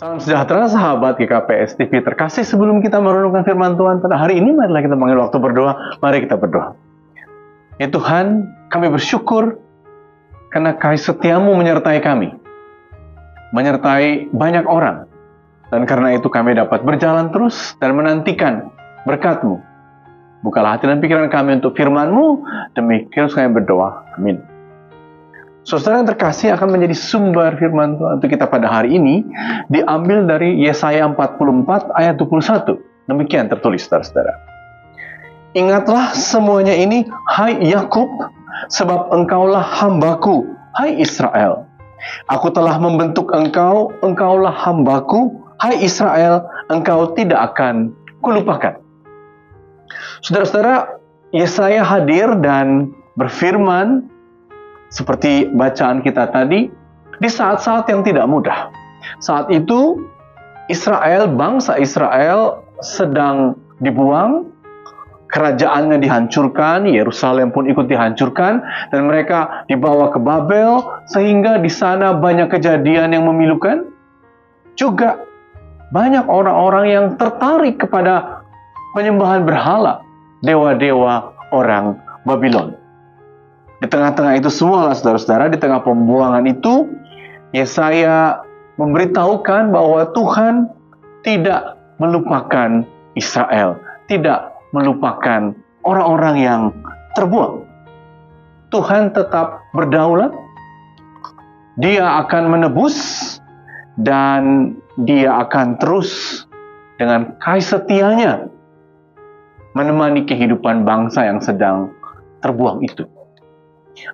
Salam sejahtera sahabat GKPS TV terkasih. Sebelum kita merenungkan firman Tuhan pada hari ini, marilah kita panggil waktu berdoa. Mari kita berdoa. Ya Tuhan, kami bersyukur karena kasih setiamu menyertai kami, menyertai banyak orang. Dan karena itu kami dapat berjalan terus dan menantikan berkat-Mu. Bukalah hati dan pikiran kami untuk firman-Mu. Demikian kami berdoa. Amin. Saudara yang terkasih, akan menjadi sumber firman Tuhan untuk kita pada hari ini diambil dari Yesaya 44 ayat 21. Demikian tertulis, saudara-saudara. Ingatlah semuanya ini, hai Yakub, sebab engkaulah hambaku, hai Israel. Aku telah membentuk engkau, engkaulah hambaku, hai Israel, engkau tidak akan kulupakan. Saudara-saudara, Yesaya hadir dan berfirman seperti bacaan kita tadi, di saat-saat yang tidak mudah. Saat itu, Israel, bangsa Israel sedang dibuang, kerajaannya dihancurkan, Yerusalem pun ikut dihancurkan, dan mereka dibawa ke Babel, sehingga di sana banyak kejadian yang memilukan. Juga banyak orang-orang yang tertarik kepada penyembahan berhala, dewa-dewa orang Babylon. Di tengah-tengah itu semua, saudara-saudara, di tengah pembuangan itu, Yesaya memberitahukan bahwa Tuhan tidak melupakan Israel, tidak melupakan orang-orang yang terbuang. Tuhan tetap berdaulat, Dia akan menebus, dan Dia akan terus dengan kasih setianya menemani kehidupan bangsa yang sedang terbuang itu.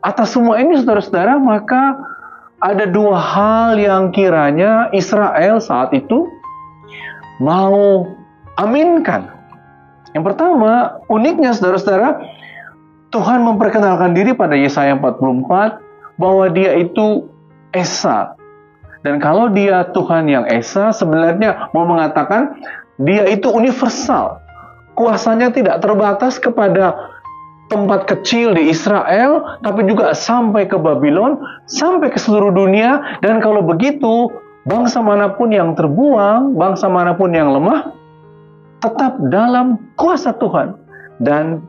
Atas semua ini, saudara-saudara, maka ada dua hal yang kiranya Israel saat itu mau aminkan. Yang pertama, uniknya saudara-saudara, Tuhan memperkenalkan diri pada Yesaya 44 bahwa Dia itu Esa. Dan kalau Dia Tuhan yang Esa, sebenarnya mau mengatakan Dia itu universal. Kuasanya tidak terbatas kepada tempat kecil di Israel, tapi juga sampai ke Babylon, sampai ke seluruh dunia. Dan kalau begitu, bangsa manapun yang terbuang, bangsa manapun yang lemah, tetap dalam kuasa Tuhan dan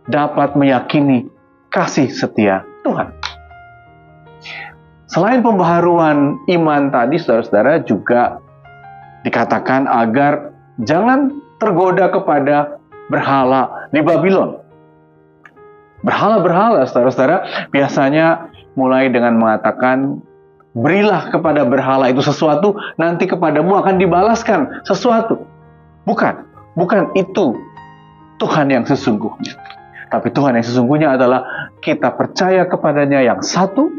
dapat meyakini kasih setia Tuhan. Selain pembaharuan iman tadi, saudara-saudara, juga dikatakan agar jangan tergoda kepada berhala di Babylon. Berhala-berhala, saudara-saudara, biasanya mulai dengan mengatakan, berilah kepada berhala itu sesuatu, nanti kepadamu akan dibalaskan sesuatu. Bukan itu Tuhan yang sesungguhnya. Tapi Tuhan yang sesungguhnya adalah kita percaya kepadanya yang satu,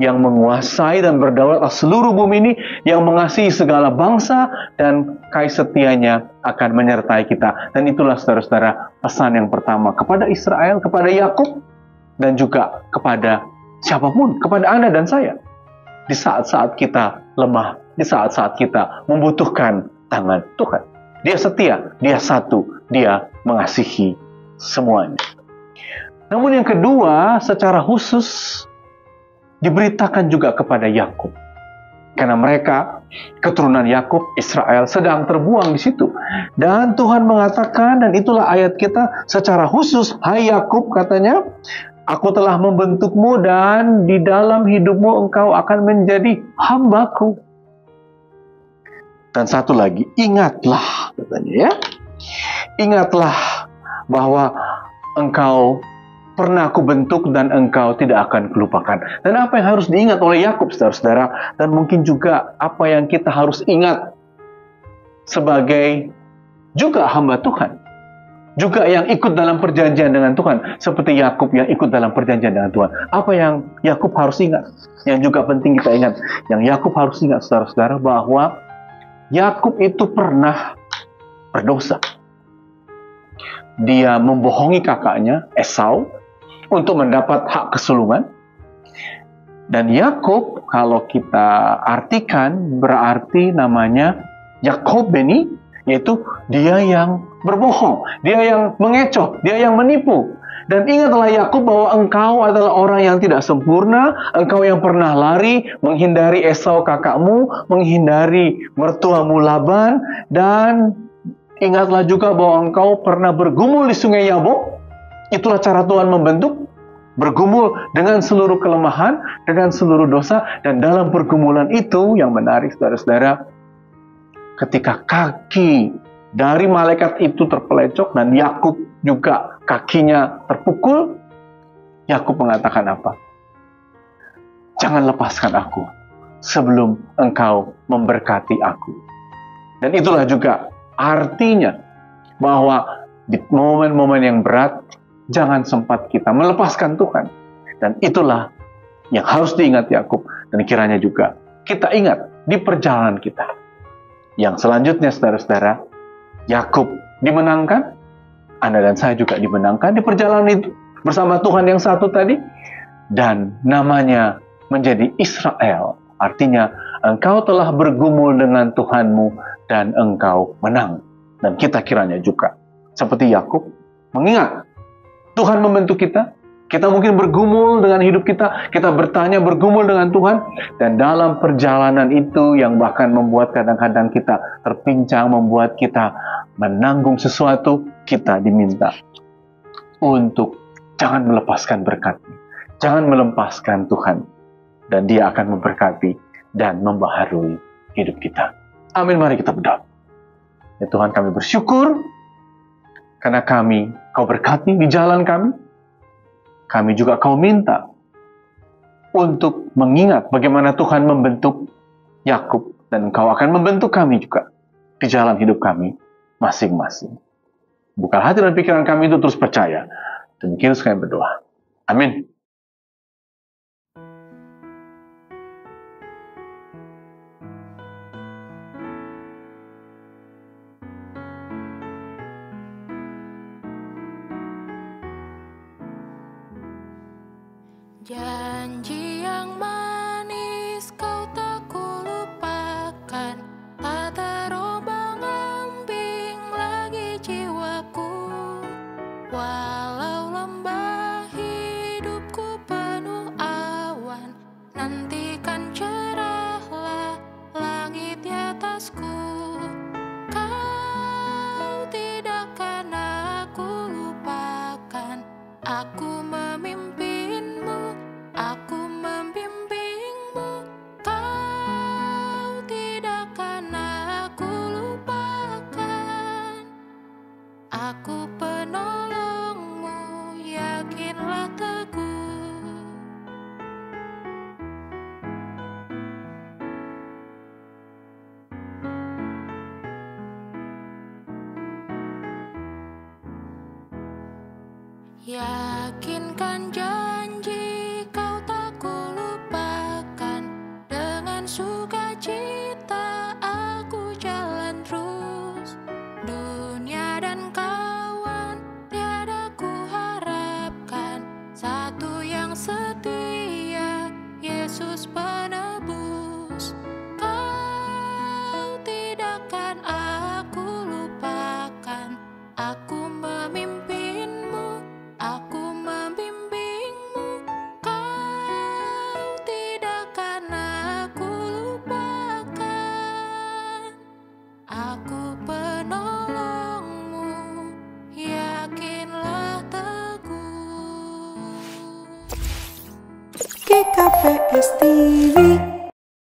yang menguasai dan berdaulat atas seluruh bumi ini, yang mengasihi segala bangsa, dan kasih setianya akan menyertai kita. Dan itulah, saudara-saudara, pesan yang pertama kepada Israel, kepada Yakub, dan juga kepada siapapun, kepada Anda dan saya. Di saat-saat kita lemah, di saat-saat kita membutuhkan tangan Tuhan. Dia setia, Dia satu, Dia mengasihi semuanya. Namun yang kedua, secara khusus diberitakan juga kepada Yakub. Karena mereka, keturunan Yakub, Israel, sedang terbuang di situ. Dan Tuhan mengatakan, dan itulah ayat kita secara khusus, hai Yakub, katanya, aku telah membentukmu dan di dalam hidupmu engkau akan menjadi hambaku. Dan satu lagi, ingatlah, katanya ya. Ingatlah bahwa engkau pernah aku bentuk dan engkau tidak akan kelupakan. Dan apa yang harus diingat oleh Yakub, saudara-saudara, dan mungkin juga apa yang kita harus ingat sebagai juga hamba Tuhan, juga yang ikut dalam perjanjian dengan Tuhan, seperti Yakub yang ikut dalam perjanjian dengan Tuhan. Apa yang Yakub harus ingat, yang juga penting kita ingat, yang Yakub harus ingat, saudara-saudara, bahwa Yakub itu pernah berdosa. Dia membohongi kakaknya Esau untuk mendapat hak kesulungan. Dan Yakub, kalau kita artikan, berarti namanya Yakobeni, yaitu dia yang berbohong, dia yang mengecoh, dia yang menipu. Dan ingatlah Yakub bahwa engkau adalah orang yang tidak sempurna, engkau yang pernah lari, menghindari Esau kakakmu, menghindari mertuamu Laban, dan ingatlah juga bahwa engkau pernah bergumul di sungai Yabok. Itulah cara Tuhan membentuk, bergumul dengan seluruh kelemahan, dengan seluruh dosa, dan dalam pergumulan itu yang menarik saudara-saudara, ketika kaki dari malaikat itu terpelecok dan Yakub juga kakinya terpukul, Yakub mengatakan apa? Jangan lepaskan aku sebelum engkau memberkati aku. Dan itulah juga artinya bahwa di momen-momen yang berat, jangan sempat kita melepaskan Tuhan. Dan itulah yang harus diingat Yakub. Dan kiranya juga kita ingat di perjalanan kita. Yang selanjutnya saudara-saudara, Yakub dimenangkan, Anda dan saya juga dimenangkan di perjalanan itu bersama Tuhan yang satu tadi, dan namanya menjadi Israel. Artinya engkau telah bergumul dengan Tuhanmu dan engkau menang. Dan kita kiranya juga seperti Yakub mengingat Tuhan membentuk kita. Kita mungkin bergumul dengan hidup kita bertanya, bergumul dengan Tuhan, dan dalam perjalanan itu yang bahkan membuat kadang-kadang kita terpincang, membuat kita menanggung sesuatu, kita diminta untuk jangan melepaskan berkat-Nya, jangan melepaskan Tuhan, dan Dia akan memberkati dan membaharui hidup kita. Amin, mari kita berdoa. Ya Tuhan, kami bersyukur karena Kau berkati di jalan kami. Kami juga Kau minta untuk mengingat bagaimana Tuhan membentuk Yakub, dan Kau akan membentuk kami juga di jalan hidup kami masing-masing. Buka hati dan pikiran kami itu terus percaya. Demikian kami berdoa. Amin. Janji yang manis kau tak kulupakan, tak terombang-ambing lagi jiwaku. Walau lembah hidupku penuh awan, nantikan cerahlah langit di atasku. Kau tidak akan aku lupakan, aku memimpinmu, aku membimbingmu. Kau tidak akan aku lupakan, aku penolongmu, yakinlah teguh. Yakinkan janji kau tak kulupakan, dengan sukacita aku jalan terus. Dunia dan kawan tiada ku harapkan, satu yang setia, Yesus penebus. Kau tidak akan aku lupakan, aku memimpinmu, aku membimbingmu. Kau tidak akan aku lupakan, aku penolongmu, yakinlah teguh. GKPST